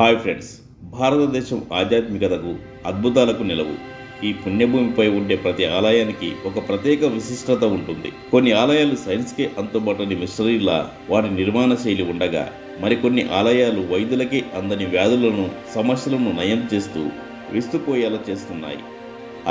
Hi friends, భారతదేశం ఆధ్యాత్మికతకు అద్భుతాలకు నిలవు. ఈ పుణ్యభూమిపై ఉండే ప్రతి ఆలయానికి ఒక ప్రత్యేక విశిష్టత ఉంటుంది. కొన్ని ఆలయాలు సైన్స్కే అంతుబట్టని మిస్టరీలా వాటి నిర్మాణ శైలి ఉండగా, మరికొన్ని ఆలయాలు వైద్యులకే అందని వ్యాధులను సమస్యలను నయం చేస్తూ విస్తుపోయేలా చేస్తున్నాయి.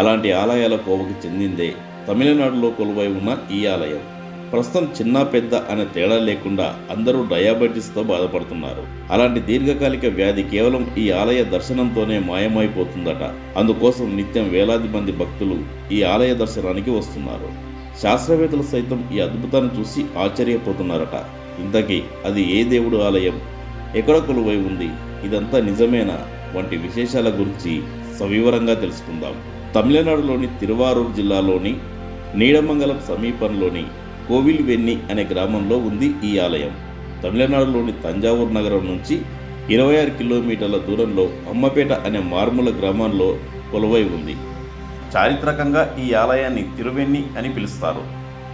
అలాంటి ఆలయాల కోవకు చెందిందే తమిళనాడులో కొలువై ఉన్న ఈ ఆలయం. ప్రస్తుతం చిన్న పెద్ద అనే తేడా లేకుండా అందరూ డయాబెటీస్తో బాధపడుతున్నారు. అలాంటి దీర్ఘకాలిక వ్యాధి కేవలం ఈ ఆలయ దర్శనంతోనే మాయమైపోతుందట. అందుకోసం నిత్యం వేలాది మంది భక్తులు ఈ ఆలయ దర్శనానికి వస్తున్నారు. శాస్త్రవేత్తలు సైతం ఈ అద్భుతాన్ని చూసి ఆశ్చర్యపోతున్నారట. ఇంతకీ అది ఏ దేవుడు ఆలయం, ఎక్కడ కొలువై ఉంది, ఇదంతా నిజమేనా వంటి విశేషాల గురించి సవివరంగా తెలుసుకుందాం. తమిళనాడులోని తిరువారూర్ జిల్లాలోని నీడమంగళం సమీపంలోని కోవిల్వెన్ని అనే గ్రామంలో ఉంది ఈ ఆలయం. తమిళనాడులోని తంజావూరు నగరం నుంచి 26 కిలోమీటర్ల దూరంలో అమ్మపేట అనే మార్మూల గ్రామంలో కొలువై ఉంది. చారిత్రకంగా ఈ ఆలయాన్ని తిరువెన్ని అని పిలుస్తారు.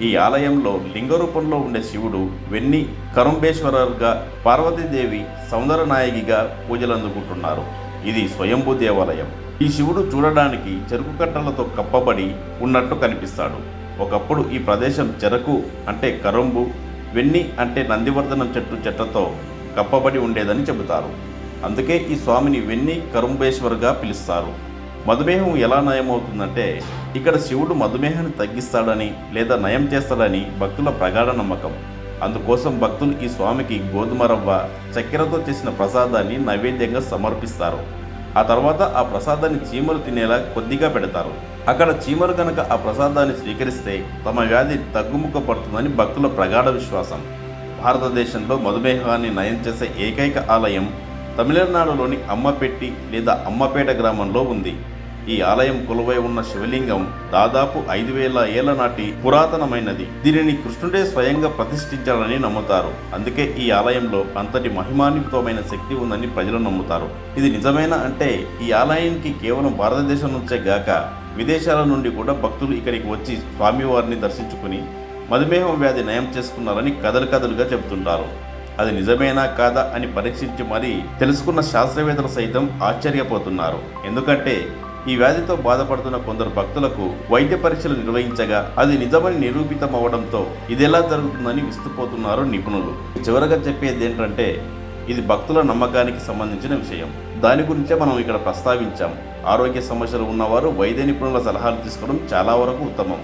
ఈ ఆలయంలో లింగ రూపంలో ఉండే శివుడు వెన్ని కరుంబేశ్వరర్గా, పార్వతీదేవి సౌందరనాయకిగా పూజలు అందుకుంటున్నారు. ఇది స్వయంభూ దేవాలయం. ఈ శివుడు చూడడానికి చెరుకు కట్టలతో కప్పబడి ఉన్నట్టు కనిపిస్తాడు. ఒకప్పుడు ఈ ప్రదేశం చెరకు అంటే కరుంబు, వెన్ని అంటే నందివర్ధనం చెట్లతో కప్పబడి ఉండేదని చెబుతారు. అందుకే ఈ స్వామిని వెన్ని కరుంబేశ్వర్గా పిలుస్తారు. మధుమేహం ఎలా నయమవుతుందంటే, ఇక్కడ శివుడు మధుమేహాన్ని తగ్గిస్తాడని లేదా నయం చేస్తాడని భక్తుల ప్రగాఢ నమ్మకం. అందుకోసం భక్తులు ఈ స్వామికి గోధుమ రవ్వ, చక్కెరతో చేసిన ప్రసాదాన్ని నైవేద్యంగా సమర్పిస్తారు. ఆ తర్వాత ఆ ప్రసాదాన్ని చీమలు తినేలా కొద్దిగా పెడతారు. అక్కడ చీమలు కనుక ఆ ప్రసాదాన్ని స్వీకరిస్తే తమ వ్యాధి తగ్గుముఖ పడుతుందని భక్తుల ప్రగాఢ విశ్వాసం. భారతదేశంలో మధుమేహాన్ని నయం చేసే ఏకైక ఆలయం తమిళనాడులోని అమ్మపెట్టి లేదా అమ్మపేట గ్రామంలో ఉంది. ఈ ఆలయం కొలువై ఉన్న శివలింగం దాదాపు 5000 ఏళ్ల నాటి పురాతనమైనది. దీనిని కృష్ణుడే స్వయంగా ప్రతిష్ఠించాడని నమ్ముతారు. అందుకే ఈ ఆలయంలో అంతటి మహిమాన్వితమైన శక్తి ఉందని ప్రజలు నమ్ముతారు. ఇది నిజమేనా అంటే, ఈ ఆలయానికి కేవలం భారతదేశం నుంచే గాక విదేశాల నుండి కూడా భక్తులు ఇక్కడికి వచ్చి స్వామివారిని దర్శించుకుని మధుమేహం వ్యాధి నయం చేసుకున్నారని కథలుగా చెబుతుంటారు. అది నిజమేనా కాదా అని పరీక్షించి మరీ తెలుసుకున్న శాస్త్రవేత్తలు సైతం ఆశ్చర్యపోతున్నారు. ఎందుకంటే ఈ వ్యాధితో బాధపడుతున్న కొందరు భక్తులకు వైద్య పరీక్షలు నిర్వహించగా అది నిజమని నిరూపితం అవడంతో ఇదెలా జరుగుతుందని విస్తుపోతున్నారు నిపుణులు. చివరగా చెప్పేది ఏంటంటే, ఇది భక్తుల నమ్మకానికి సంబంధించిన విషయం. దాని గురించే మనం ఇక్కడ ప్రస్తావించాం. ఆరోగ్య సమస్యలు ఉన్నవారు వైద్య నిపుణుల సలహాలు తీసుకోవడం చాలా వరకు ఉత్తమం.